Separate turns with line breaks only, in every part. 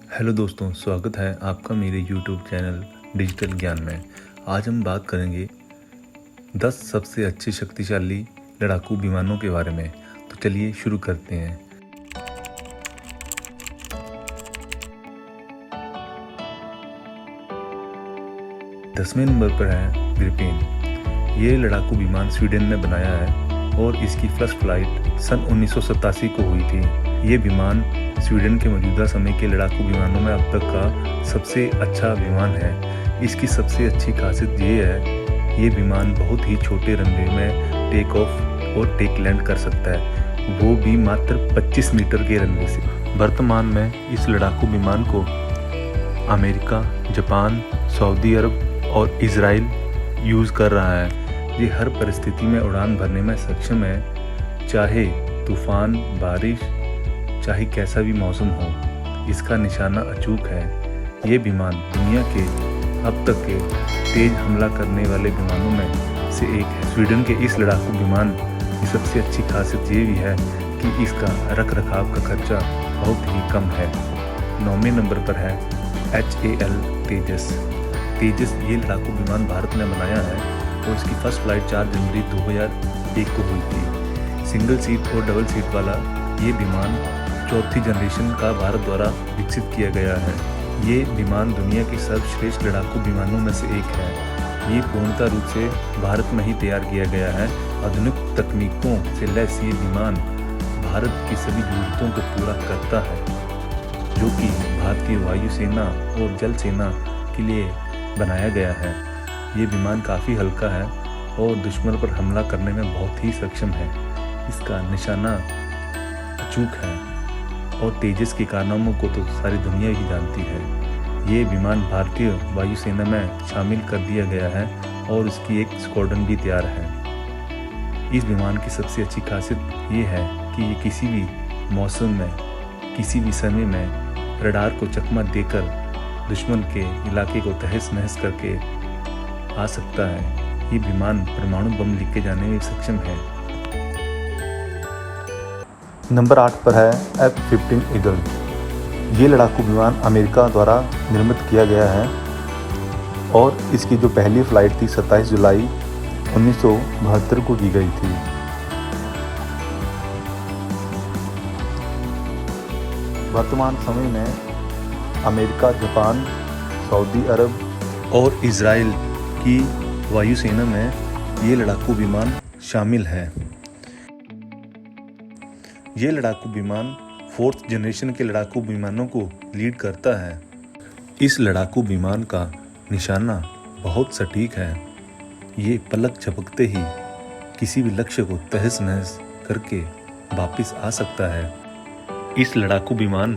Hello दोस्तों, स्वागत है आपका मेरे YouTube चैनल डिजिटल ज्ञान में। आज हम बात करेंगे 10 सबसे अच्छे शक्तिशाली लड़ाकू विमानों के बारे में। तो चलिए शुरू करते हैं। 10वें नंबर पर है ग्रिपेन। ये लड़ाकू विमान स्वीडन ने बनाया है और इसकी फर्स्ट फ्लाइट सन 1987 को हुई थी। ये विमान स्वीडन के मौजूदा समय के लड़ाकू विमानों में अब तक का सबसे अच्छा विमान है। इसकी सबसे अच्छी खासियत ये है, ये विमान बहुत ही छोटे रनवे में टेक ऑफ और टेक लैंड कर सकता है, वो भी मात्र 25 मीटर के रनवे से। वर्तमान में इस लड़ाकू विमान को अमेरिका, जापान, सऊदी अरब और इजराइल यूज़ कर रहा है। ये हर परिस्थिति में उड़ान भरने में सक्षम है, चाहे तूफान, बारिश, चाहे कैसा भी मौसम हो। इसका निशाना अचूक है। ये विमान दुनिया के अब तक के तेज हमला करने वाले विमानों में से एक है। स्वीडन के इस लड़ाकू विमान की सबसे अच्छी खासियत ये भी है कि इसका रख रखाव का खर्चा बहुत ही कम है। 9वें नंबर पर है HAL तेजस। तेजस ये लड़ाकू विमान भारत ने बनाया है और इसकी फर्स्ट फ्लाइट 4 जनवरी 2001 को हुई थी। सिंगल सीट और डबल सीट वाला ये विमान चौथी जनरेशन का भारत द्वारा विकसित किया गया है। ये विमान दुनिया के सर्वश्रेष्ठ लड़ाकू विमानों में से एक है। ये पूर्णतः रूप से भारत में ही तैयार किया गया है। आधुनिक तकनीकों से लैस ये विमान भारत की सभी जरूरतों को पूरा करता है, जो कि भारतीय वायुसेना और जल सेना के लिए बनाया गया है। ये विमान काफ़ी हल्का है और दुश्मन पर हमला करने में बहुत ही सक्षम है। इसका निशाना अचूक है और तेजस के कारनामों को तो सारी दुनिया ही जानती है। ये विमान भारतीय वायुसेना में शामिल कर दिया गया है और इसकी एक स्क्वाड्रन भी तैयार है। इस विमान की सबसे अच्छी खासियत ये है कि ये किसी भी मौसम में, किसी भी समय में रडार को चकमा देकर दुश्मन के इलाके को तहस नहस करके आ सकता है। ये विमान परमाणु बम लेके जाने में सक्षम है।
नंबर 8 पर है F-15 ईगल। ये लड़ाकू विमान अमेरिका द्वारा निर्मित किया गया है और इसकी जो पहली फ्लाइट थी 27 जुलाई 1972 को की गई थी। वर्तमान समय में अमेरिका, जापान, सऊदी अरब
और इजराइल की वायुसेना में ये लड़ाकू विमान शामिल है। ये लड़ाकू विमान 4th जनरेशन के लड़ाकू विमानों को लीड करता है। इस लड़ाकू विमान का निशाना बहुत सटीक है। ये पलक झपकते ही किसी भी लक्ष्य को तहस नहस करके वापस आ सकता है। इस लड़ाकू विमान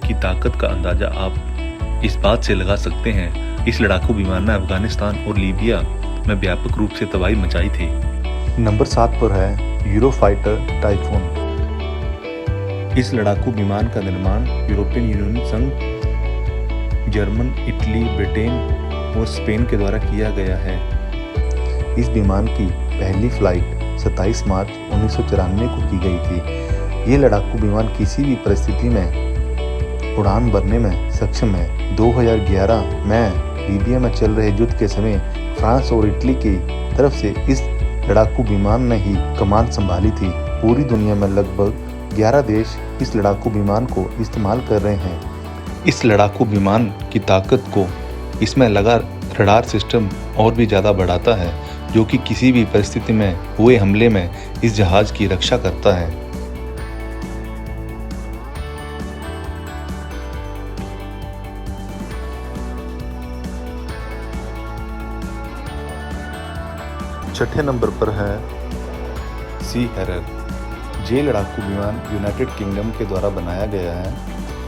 की ताकत का अंदाजा आप इस बात से लगा सकते हैं, इस लड़ाकू विमान ने अफगानिस्तान और लीबिया में व्यापक रूप से तबाही मचाई थी।
नंबर 7 पर है यूरोफाइटर टाइफून।
इस लड़ाकू विमान का निर्माण यूरोपियन यूनियन संघ, जर्मन, इटली, ब्रिटेन और स्पेन के द्वारा किया गया है।
इस विमान की पहली फ्लाइट 27 मार्च 1994 को की गई थी। ये लड़ाकू विमान किसी भी परिस्थिति में उड़ान भरने में सक्षम है। 2011 में लीबिया में चल रहे युद्ध के समय फ्रांस और इटली की तरफ से इस लड़ाकू विमान ने ही कमान संभाली थी। पूरी दुनिया में लगभग 11 देश इस लड़ाकू विमान को इस्तेमाल कर रहे हैं।
इस लड़ाकू विमान की ताकत को इसमें लगा रडार सिस्टम और भी ज़्यादा बढ़ाता है, जो कि किसी भी परिस्थिति में हुए हमले में इस जहाज की रक्षा करता है।
छठे नंबर पर है
सी हैरर। ये लड़ाकू विमान यूनाइटेड किंगडम के द्वारा बनाया गया है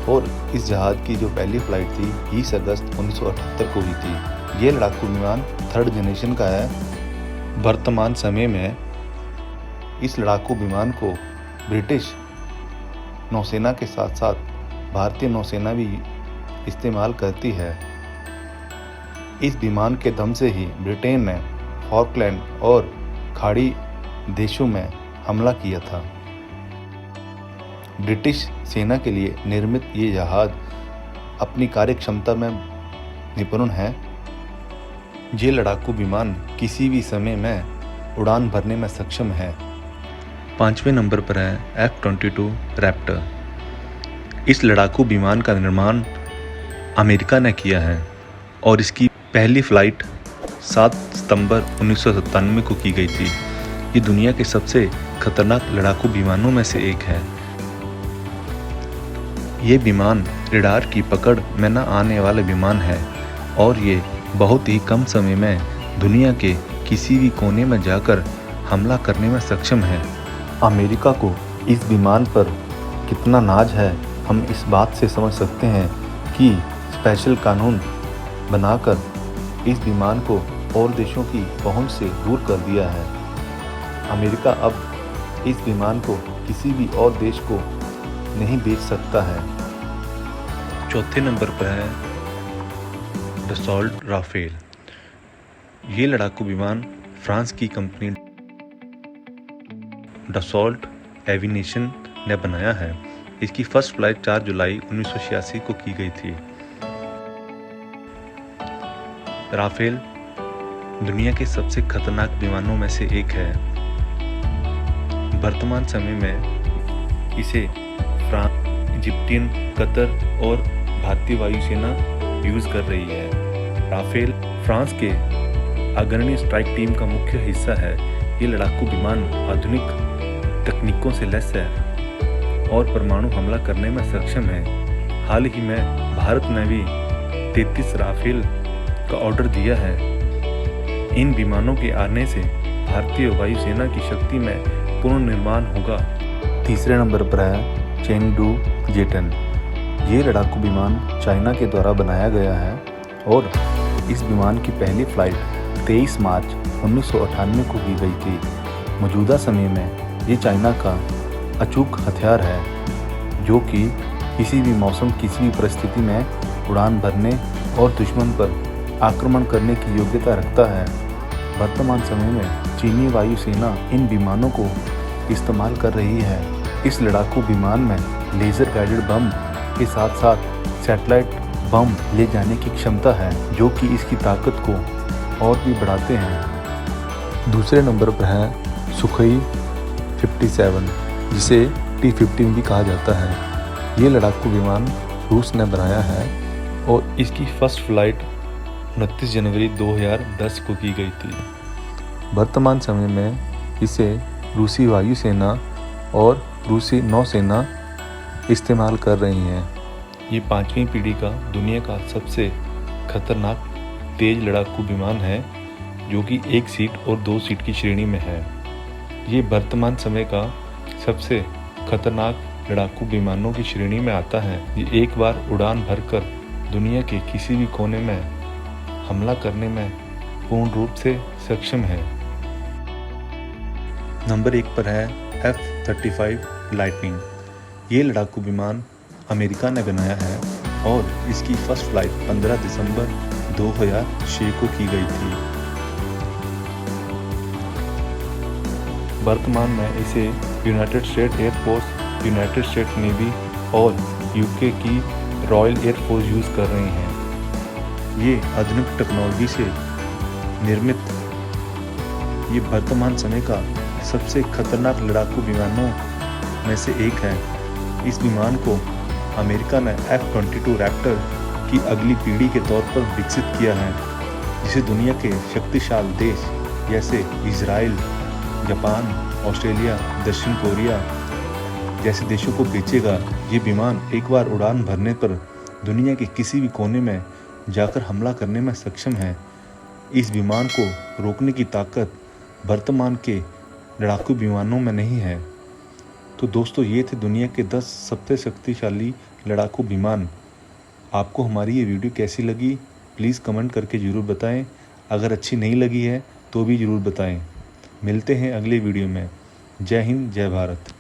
और इस जहाज़ की जो पहली फ्लाइट थी 20 अगस्त 1978 को हुई थी। ये लड़ाकू विमान 3rd जनरेशन का है। वर्तमान समय में इस लड़ाकू विमान को ब्रिटिश नौसेना के साथ साथ भारतीय नौसेना भी इस्तेमाल करती है। इस विमान के दम से ही ब्रिटेन ने फॉकलैंड और खाड़ी देशों में हमला किया था। ब्रिटिश सेना के लिए निर्मित ये जहाज़
अपनी कार्य क्षमता में निपुण है। ये लड़ाकू विमान किसी भी समय में उड़ान भरने में सक्षम है।
5वें नंबर पर है F-22 रैप्टर। इस लड़ाकू विमान का निर्माण अमेरिका ने किया है और इसकी पहली फ्लाइट 7 सितंबर 1997 को की गई थी। ये दुनिया के सबसे खतरनाक लड़ाकू विमानों में से एक है। ये विमान रडार की पकड़ में न आने वाला विमान है और ये बहुत ही कम समय में दुनिया के किसी भी कोने में जाकर हमला करने में सक्षम है।
अमेरिका को इस विमान पर कितना नाज है हम इस बात से समझ सकते हैं कि स्पेशल कानून बनाकर इस विमान को और देशों की पहुंच से दूर कर दिया है। अमेरिका अब इस विमान को किसी भी और देश को नहीं बेच सकता है।
चौथे नंबर पर है डसॉल्ट राफेल। ये लड़ाकू विमान फ्रांस की कंपनी डसॉल्ट एविएशन ने बनाया है। इसकी फर्स्ट फ्लाइट 4 जुलाई 1986 को की गई थी। राफेल दुनिया के सबसे खतरनाक विमानों में से एक है। वर्तमान समय में इसे फ्रांस, इजिप्टियन, कतर और भारतीय वायुसेना यूज कर रही है। राफेल फ्रांस के अग्रणी स्ट्राइक टीम का मुख्य हिस्सा है। ये लड़ाकू विमान आधुनिक तकनीकों से लैस है और परमाणु हमला करने में सक्षम है। हाल ही में भारत ने भी 33 राफेल का ऑर्डर दिया है। इन विमानों के आने से भारतीय वायुसेना की शक्ति में पुनर्निर्माण होगा।
तीसरे नंबर पर है चेंगडू J-10। ये लड़ाकू विमान चाइना के द्वारा बनाया गया है और इस विमान की पहली फ्लाइट 23 मार्च 1998 को की गई थी। मौजूदा समय में ये चाइना का अचूक हथियार है जो कि किसी भी मौसम, किसी भी परिस्थिति में उड़ान भरने और दुश्मन पर आक्रमण करने की योग्यता रखता है। वर्तमान समय में चीनी वायुसेना इन विमानों को इस्तेमाल कर रही है। इस लड़ाकू विमान में लेज़र गाइडेड बम के साथ साथ सैटेलाइट बम ले जाने की क्षमता है जो कि इसकी ताकत को और भी बढ़ाते हैं। दूसरे नंबर पर है सुखोई 57 जिसे T-15 भी कहा जाता है। ये लड़ाकू विमान रूस ने बनाया है और
इसकी फर्स्ट फ्लाइट 29 जनवरी 2010 को की गई थी।
वर्तमान समय में इसे रूसी वायुसेना और रूसी नौसेना इस्तेमाल कर रही हैं।
ये 5वीं पीढ़ी का दुनिया का सबसे खतरनाक तेज लड़ाकू विमान है जो कि 1 सीट और 2 सीट की श्रेणी में है। ये वर्तमान समय का सबसे खतरनाक लड़ाकू विमानों की श्रेणी में आता है। ये एक बार उड़ान भरकर दुनिया के किसी भी कोने में हमला करने में पूर्ण रूप से सक्षम है।
नंबर 1 पर है F-35 लाइटनिंग। ये लड़ाकू विमान अमेरिका ने बनाया है और इसकी फर्स्ट फ्लाइट 15 दिसंबर 2006 को की गई थी। वर्तमान में इसे United state air force, United state navy और यूके की रॉयल एयरफोर्स यूज़ कर रही हैं। ये आधुनिक टेक्नोलॉजी से निर्मित ये वर्तमान समय का सबसे खतरनाक लड़ाकू विमानों में से एक है। इस विमान को अमेरिका ने F-22 रैप्टर की अगली पीढ़ी के तौर पर विकसित किया है जिसे दुनिया के शक्तिशाली देश जैसे इजराइल, जापान, ऑस्ट्रेलिया, दक्षिण कोरिया जैसे देशों को बेचेगा। ये विमान एक बार उड़ान भरने पर दुनिया के किसी भी कोने में जाकर हमला करने में सक्षम है। इस विमान को रोकने की ताकत वर्तमान के लड़ाकू विमानों में नहीं है। तो दोस्तों, ये थे दुनिया के 10 सबसे शक्तिशाली लड़ाकू विमान। आपको हमारी ये वीडियो कैसी लगी प्लीज़ कमेंट करके ज़रूर बताएं। अगर अच्छी नहीं लगी है तो भी ज़रूर बताएं। मिलते हैं अगले वीडियो में। जय हिंद, जय भारत।